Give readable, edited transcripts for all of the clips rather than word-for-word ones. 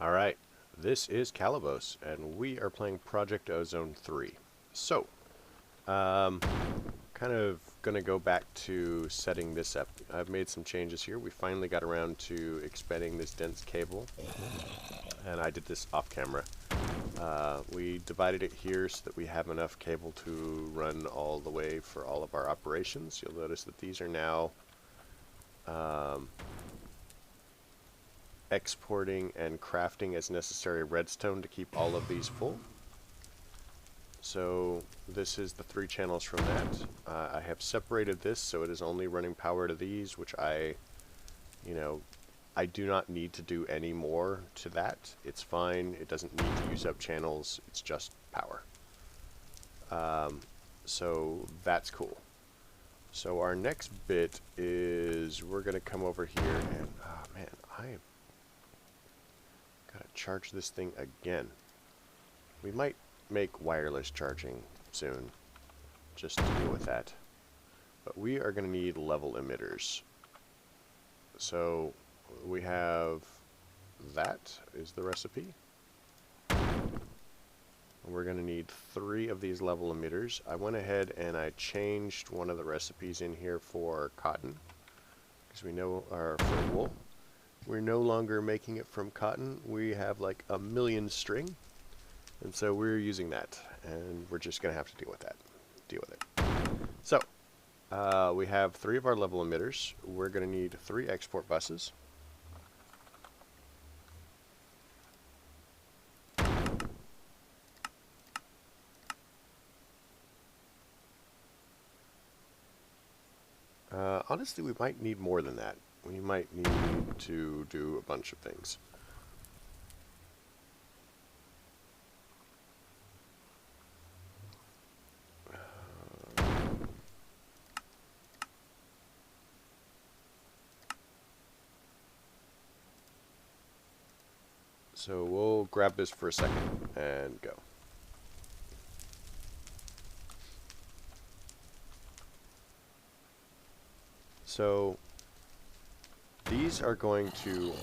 Alright, this is Calibos, and we are playing Project Ozone 3. So, kind of going to go back to setting this up. I've made some changes here. We finally got around to expanding this dense cable, and I did this off camera. We divided it here so that we have enough cable to run all the way for all of our operations. You'll notice that these are now exporting and crafting as necessary redstone to keep all of these full. So this is the 3 channels from that. I have separated this so it is only running power to these, which I do not need to do any more to that. It's fine. It doesn't need to use up channels. It's just power. So that's cool. So our next bit is we're going to come over here and, oh man, I am gotta charge this thing again. We might make wireless charging soon, just to deal with that. But we are going to need level emitters. So we have that is the recipe. We're going to need 3 of these level emitters. I went ahead and I changed one of the recipes in here for cotton, because we know, or for wool. We're no longer making it from cotton. We have like a million string, and so we're using that, and we're just gonna have to deal with that. Deal with it. So we have 3 of our level emitters. We're gonna need 3 export buses. Honestly, we might need more than that. We might need to do a bunch of things. So we'll grab this for a second and go. So these are going to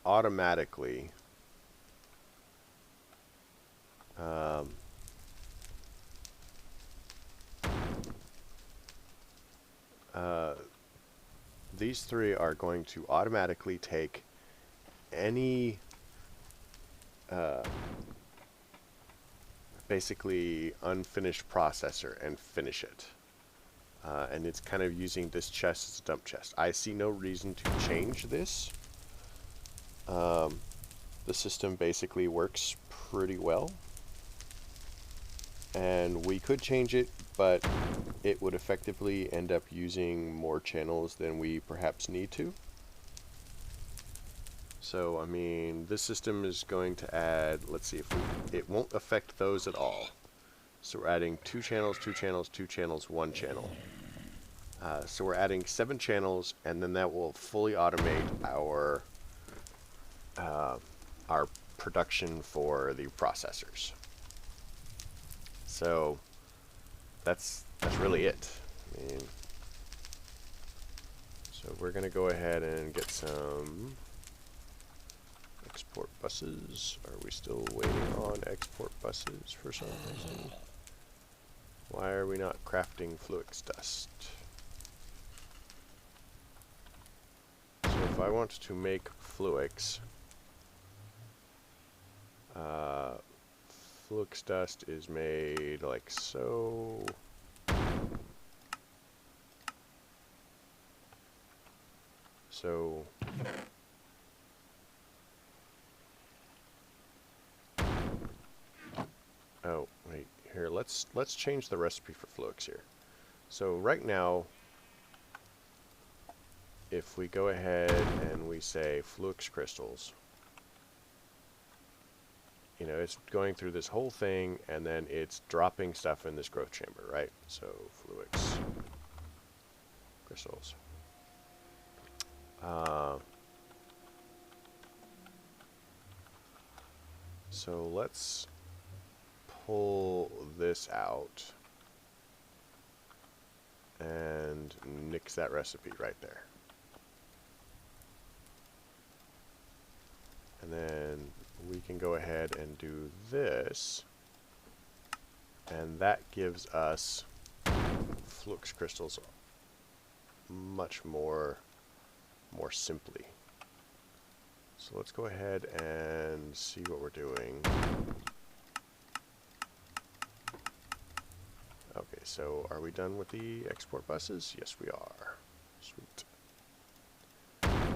automatically these 3 are going to automatically take any basically unfinished processor and finish it. And it's kind of using this chest as a dump chest. I see no reason to change this. The system basically works pretty well. And we could change it, but it would effectively end up using more channels than we perhaps need to. So, I mean, this system is going to add, let's see, it won't affect those at all. So we're adding 2 channels, 2 channels, 2 channels, 1 channel. So we're adding 7 channels, and then that will fully automate our production for the processors. So that's really it. I mean, so we're gonna go ahead and get some export buses. Are we still waiting on export buses for some reason? Why are we not crafting fluix dust? So if I want to make fluix, fluix dust is made like so. So oh, wait, here, let's change the recipe for fluix here. So right now, if we go ahead and we say fluix crystals, you know, it's going through this whole thing, and then it's dropping stuff in this growth chamber, right? So fluix crystals. So let's pull this out and nix that recipe right there. And then can go ahead and do this, and that gives us flux crystals much more simply. So let's go ahead and see what we're doing. Okay, so are we done with the export buses? Yes, we are. Sweet.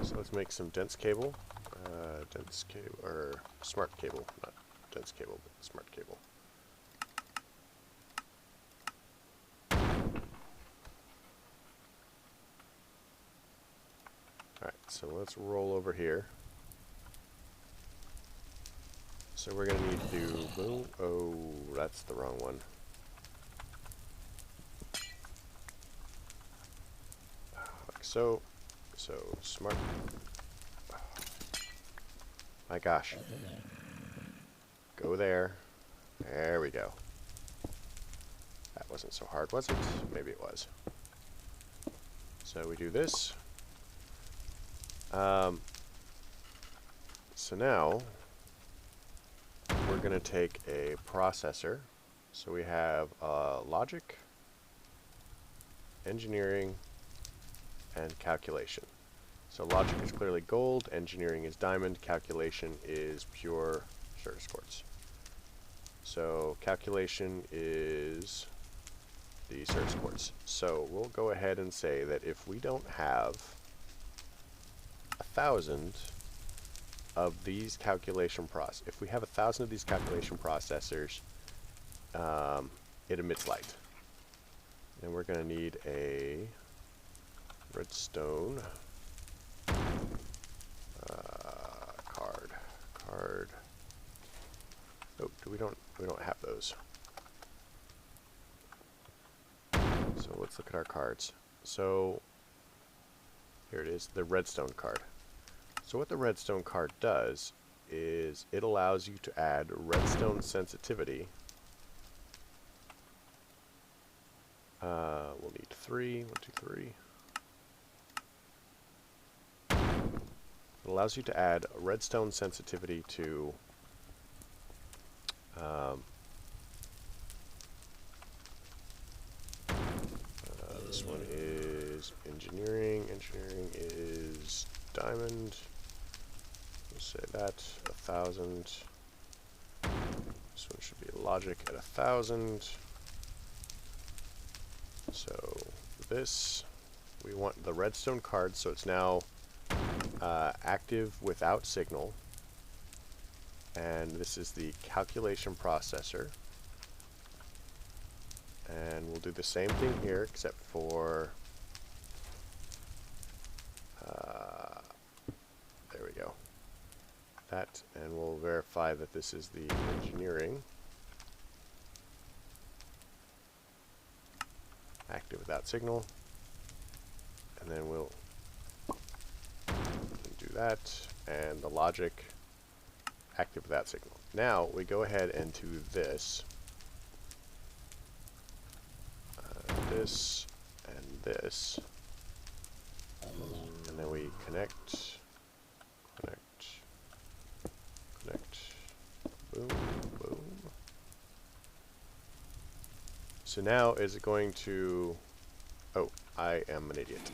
So let's make some dense cable. Or smart cable, not dense cable, but smart cable. Alright, so let's roll over here. So we're going to need to do boom. Oh, that's the wrong one. Like so. So smart. My gosh. Go there. There we go. That wasn't so hard, was it? Maybe it was. So we do this. So now we're going to take a processor. So we have logic, engineering, and calculation. So logic is clearly gold, engineering is diamond, calculation is pure Certus quartz. So calculation is the Certus quartz. So we'll go ahead and say that if we don't have 1,000 of these if we have 1,000 of these calculation processors, it emits light. And we're going to need a redstone card. Oh, we don't have those. So let's look at our cards. So here it is, the redstone card. So what the redstone card does is it allows you to add redstone sensitivity. We'll need 3. 1, 2, 3. It allows you to add redstone sensitivity to this one is engineering. Engineering is diamond. We'll say that 1,000. This one should be logic at 1,000. So this, we want the redstone card, so it's now active without signal. And this is the calculation processor. And we'll do the same thing here, except for there we go. That, and we'll verify that this is the engineering. Active without signal. And then we'll do that, and the logic active without signal. Now we go ahead and do this, this, and this, and then we connect, boom, boom. So now is it going to, oh, I am an idiot.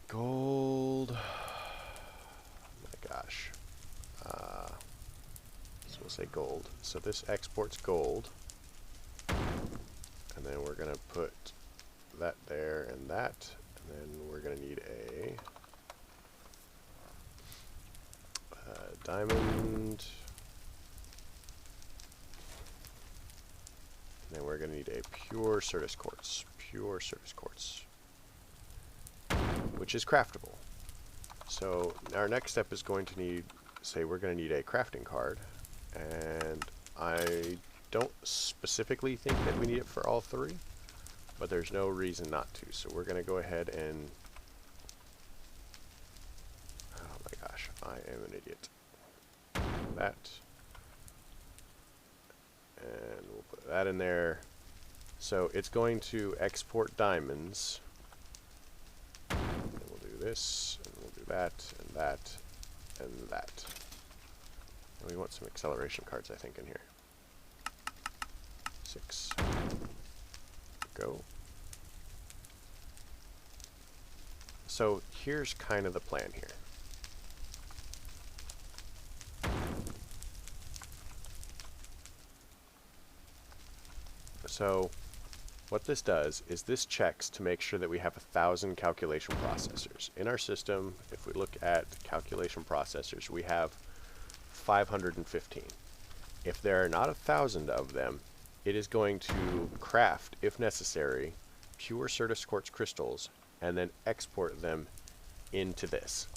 Gold. My gosh. So we'll say gold. So this exports gold. And then we're going to put that there and that. And then we're going to need a diamond. And then we're going to need a pure Certus quartz. Pure Certus quartz. Which is craftable. So our next step is going to need, say we're going to need a crafting card, and I don't specifically think that we need it for all 3, but there's no reason not to. So we're going to go ahead and, oh my gosh, I am an idiot. That, and we'll put that in there. So it's going to export diamonds. This, and we'll do that, and that, and that. And we want some acceleration cards, I think, in here. 6. Go. So here's kind of the plan here. So what this does is this checks to make sure that we have 1,000 calculation processors. In our system, if we look at calculation processors, we have 515. If there are not 1,000 of them, it is going to craft, if necessary, pure Certus quartz crystals and then export them into this.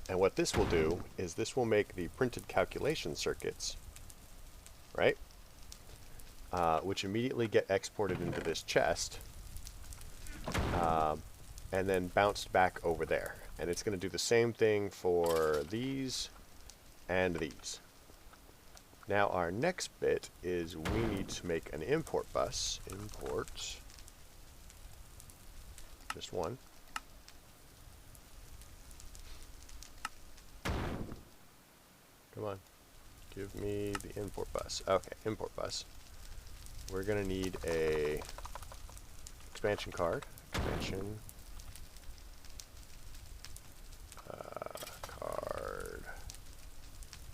And what this will do is this will make the printed calculation circuits, right? Which immediately get exported into this chest and then bounced back over there. And it's going to do the same thing for these and these. Now our next bit is we need to make an import bus. Import. Just one. Come on. Give me the import bus. Okay, import bus. We're going to need a expansion card. Expansion card.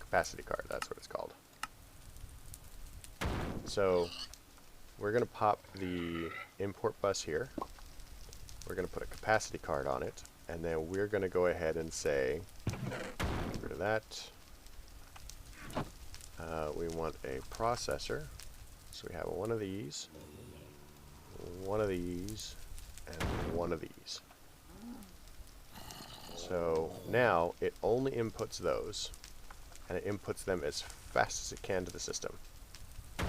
Capacity card, that's what it's called. So we're going to pop the import bus here. We're going to put a capacity card on it. And then we're going to go ahead and say, get rid of that. We want a processor. So we have one of these, and one of these. So now it only inputs those, and it inputs them as fast as it can to the system. Oh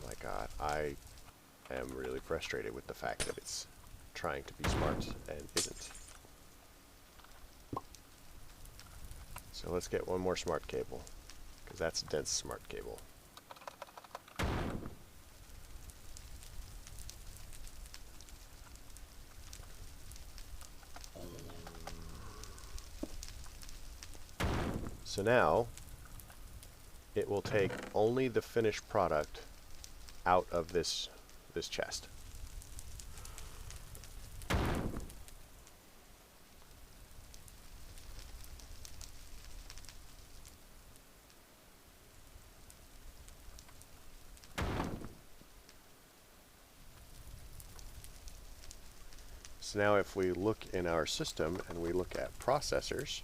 my god, I am really frustrated with the fact that it's trying to be smart and isn't. So let's get one more smart cable, because that's a dense smart cable. So now it will take only the finished product out of this chest. So now if we look in our system and we look at processors,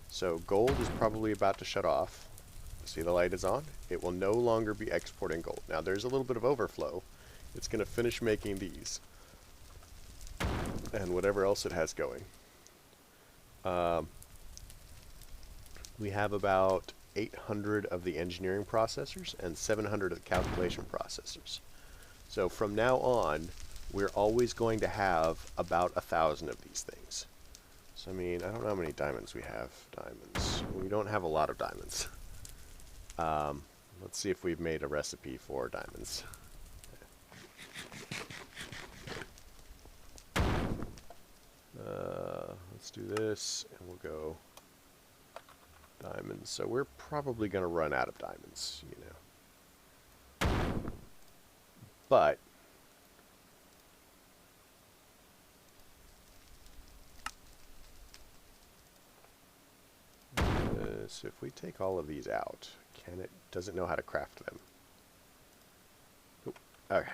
so gold is probably about to shut off. See, the light is on. It will no longer be exporting gold. Now there's a little bit of overflow. It's going to finish making these and whatever else it has going. We have about 800 of the engineering processors and 700 of the calculation processors. So from now on, we're always going to have about 1,000 of these things. So I mean, I don't know how many diamonds we have. Diamonds. We don't have a lot of diamonds. Let's see if we've made a recipe for diamonds. Let's do this, and we'll go diamonds. So we're probably going to run out of diamonds, you know. But so if we take all of these out, does it know how to craft them? Oop, okay.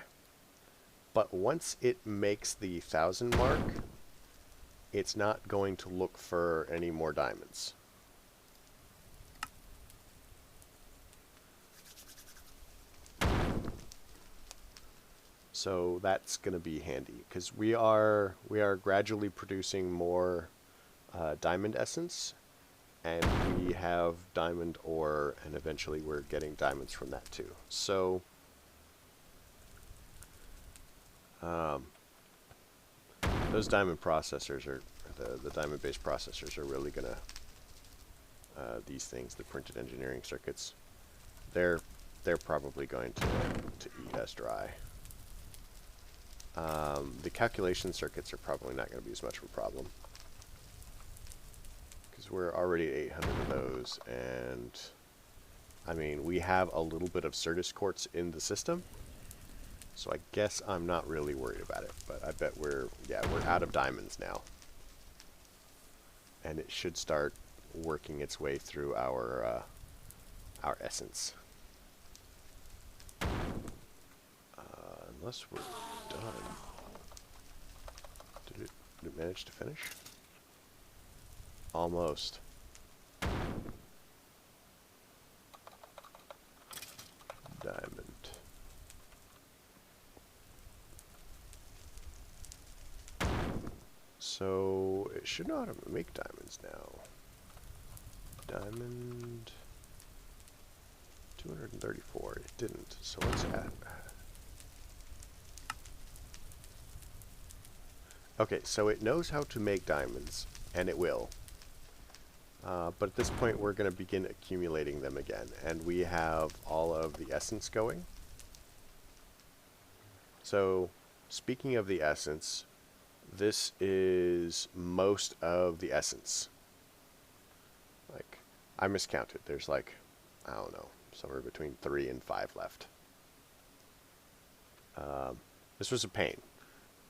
But once it makes the 1,000 mark, it's not going to look for any more diamonds. So that's going to be handy, because we are gradually producing more diamond essence, and we have diamond ore, and eventually we're getting diamonds from that too. So those diamond processors are, the diamond-based processors are really gonna, these things, the printed engineering circuits, they're probably going to eat us dry. The calculation circuits are probably not going to be as much of a problem, because we're already at 800 of those, and I mean, we have a little bit of Certus quartz in the system, so I guess I'm not really worried about it. But I bet we're out of diamonds now, and it should start working its way through our essence. Unless we're done. Did it manage to finish? Almost. Diamond. So it should know how to make diamonds now. Diamond 234. It didn't. So let's add. Okay, so it knows how to make diamonds, and it will. But at this point, we're going to begin accumulating them again, and we have all of the essence going. So, speaking of the essence, this is most of the essence. Like, I miscounted. There's like, I don't know, somewhere between 3 and 5 left. This was a pain.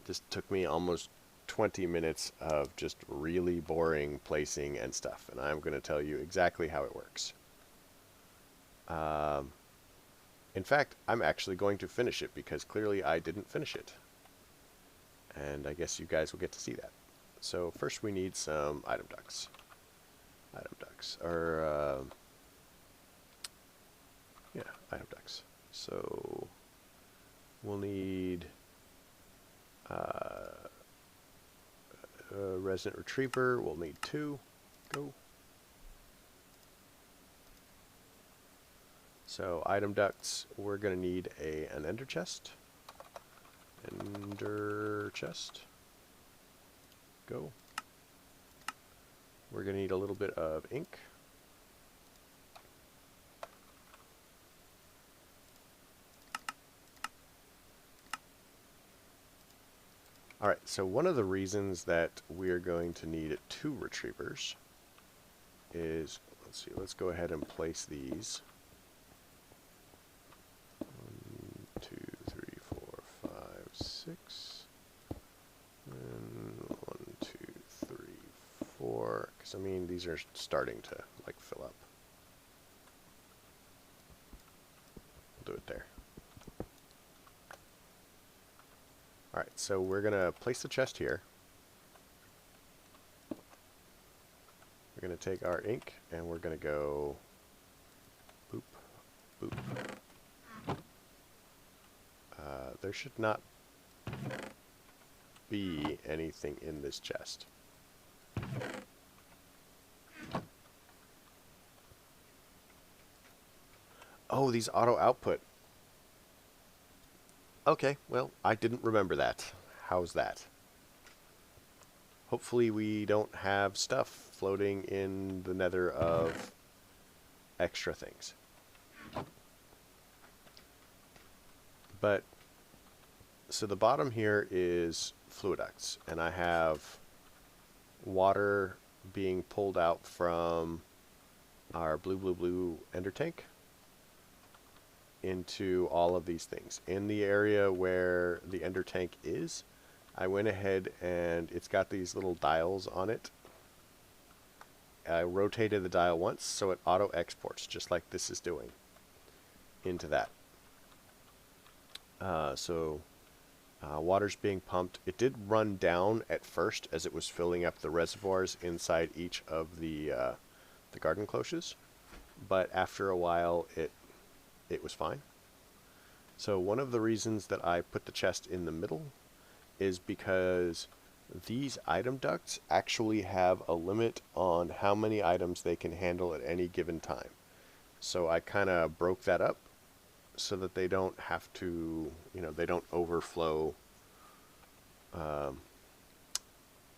This took me almost 20 minutes of just really boring placing and stuff, and I'm going to tell you exactly how it works. In fact, I'm actually going to finish it because clearly I didn't finish it, and I guess you guys will get to see that. So first we need some item ducts. Item ducts. So we'll need resident retriever. We'll need 2. Go. So item ducts, we're going to need an ender chest. Ender chest. Go. We're going to need a little bit of ink. Alright, so one of the reasons that we're going to need 2 retrievers is, let's see, let's go ahead and place these. 1, 2, 3, 4, 5, 6. And 1, 2, 3, 4. Because, I mean, these are starting to, like, fill up. We'll do it there. Alright, so we're going to place the chest here. We're going to take our ink and we're going to go boop, boop. There should not be anything in this chest. Oh, these auto output. Okay, well, I didn't remember that. How's that? Hopefully we don't have stuff floating in the nether of extra things. But, so the bottom here is fluid ducts, and I have water being pulled out from our blue ender tank into all of these things. In the area where the ender tank is, I went ahead and it's got these little dials on it. I rotated the dial once so it auto exports just like this is doing into that. Water's being pumped. It did run down at first as it was filling up the reservoirs inside each of the garden cloches, but after a while it was fine. So one of the reasons that I put the chest in the middle is because these item ducts actually have a limit on how many items they can handle at any given time. So I kind of broke that up so that they don't have to, they don't overflow,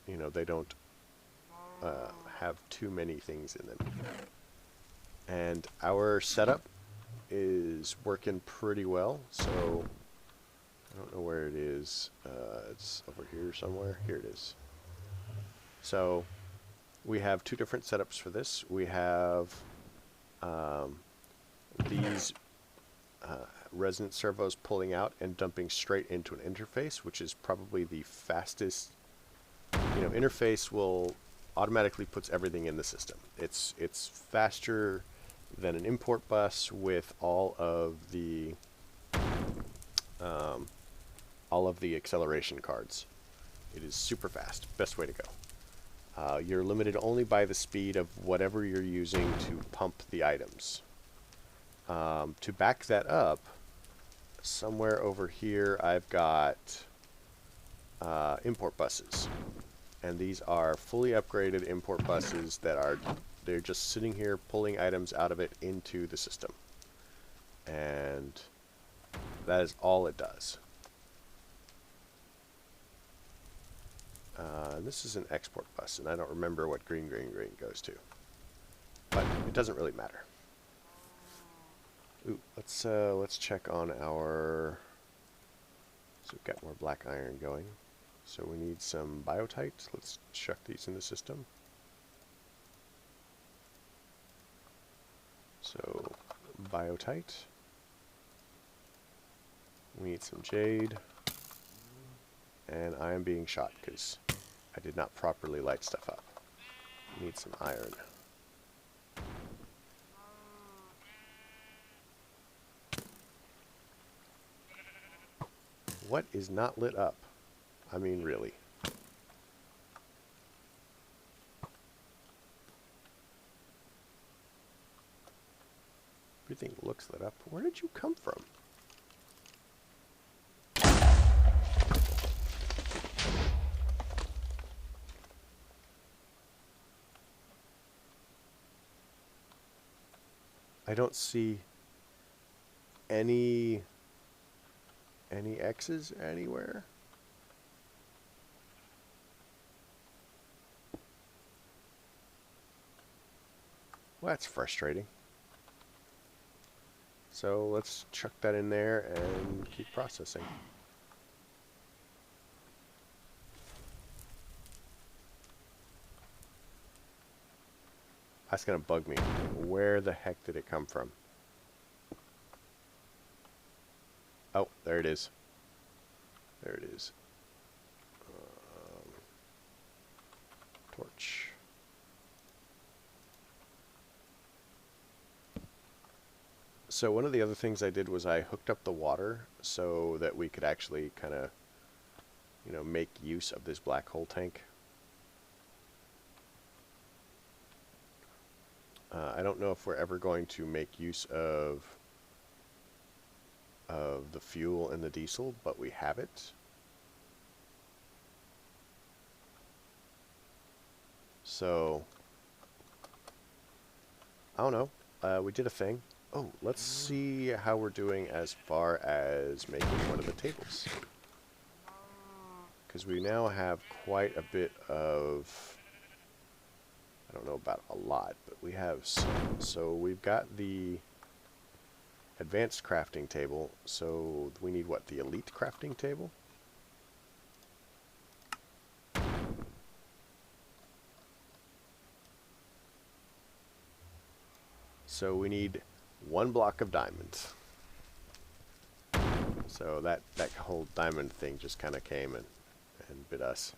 they don't have too many things in them. And our setup is working pretty well, so I don't know where it is. It's over here somewhere. Here it is. So we have two different setups for this. We have these resonant servos pulling out and dumping straight into an interface, which is probably the fastest. You know, interface will automatically puts everything in the system. It's faster than an import bus with all of the acceleration cards. It is super fast. Best way to go. You're limited only by the speed of whatever you're using to pump the items. To back that up, somewhere over here I've got import buses. And these are fully upgraded import buses that they're just sitting here pulling items out of it into the system. And that is all it does. This is an export bus, and I don't remember what green goes to. But it doesn't really matter. Ooh, let's check on our... So we've got more black iron going. So we need some biotite. Let's chuck these in the system. So biotite. We need some jade. And I am being shot because I did not properly light stuff up. We need some iron. What is not lit up? I mean, really. Everything looks lit up. Where did you come from? I don't see any X's anywhere. Well, that's frustrating. So let's chuck that in there and keep processing. That's gonna bug me. Where the heck did it come from? Oh, there it is. There it is. Torch. So one of the other things I did was I hooked up the water so that we could actually kind of, you know, make use of this black hole tank. I don't know if we're ever going to make use of the fuel and the diesel, but we have it. So, I don't know. We did a thing. Oh, let's see how we're doing as far as making one of the tables. Because we now have quite a bit of... I don't know about a lot, but we have some. So we've got the advanced crafting table. So we need what? The elite crafting table? So we need 1 block of diamonds. So that whole diamond thing just kind of came and bit us.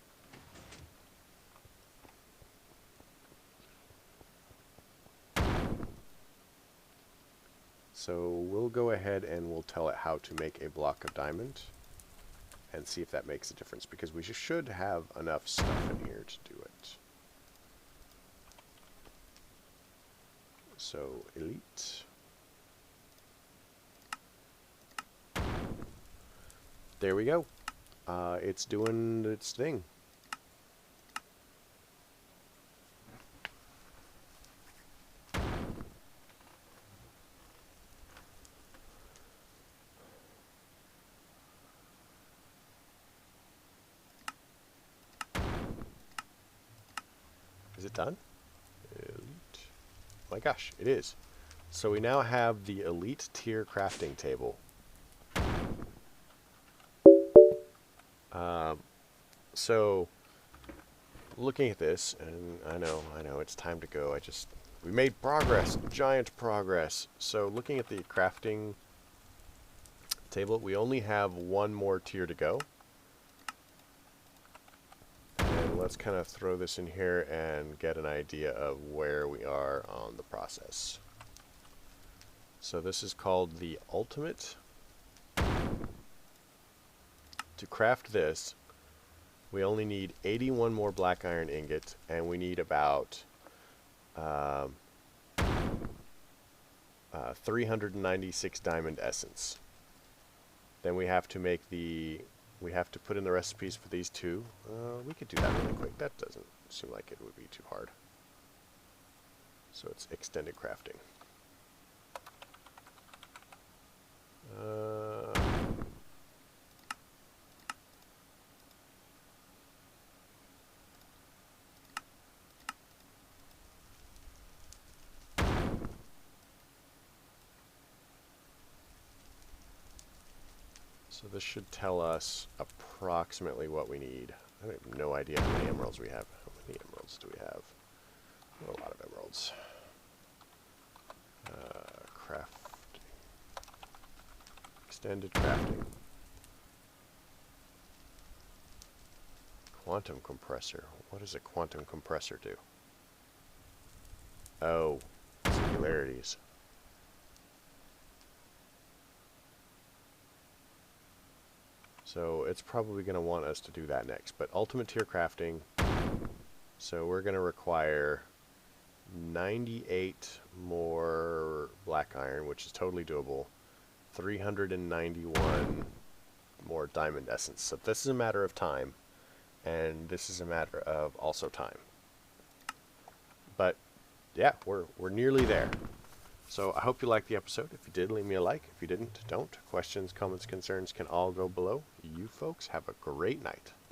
So we'll go ahead and we'll tell it how to make a block of diamond and see if that makes a difference, because we should have enough stuff in here to do it. So elite. There we go. It's doing its thing. Is it done? Elite. Oh my gosh, it is. So we now have the elite tier crafting table. So, looking at this, and I know, it's time to go. We made progress, giant progress. So, looking at the crafting table, we only have one more tier to go. And let's kind of throw this in here and get an idea of where we are on the process. So this is called the ultimate. To craft this, we only need 81 more black iron ingots, and we need about 396 diamond essence. Then we have to make we have to put in the recipes for these two. We could do that really quick. That doesn't seem like it would be too hard. So it's extended crafting. So this should tell us approximately what we need. I have no idea how many emeralds we have. How many emeralds do we have? A lot of emeralds. Crafting. Extended crafting. Quantum compressor. What does a quantum compressor do? Oh, singularities. So it's probably going to want us to do that next. But ultimate tier crafting, so we're going to require 98 more black iron, which is totally doable, 391 more diamond essence. So this is a matter of time, and this is a matter of also time. But yeah, we're nearly there. So I hope you liked the episode. If you did, leave me a like. If you didn't, don't. Questions, comments, concerns can all go below. You folks have a great night.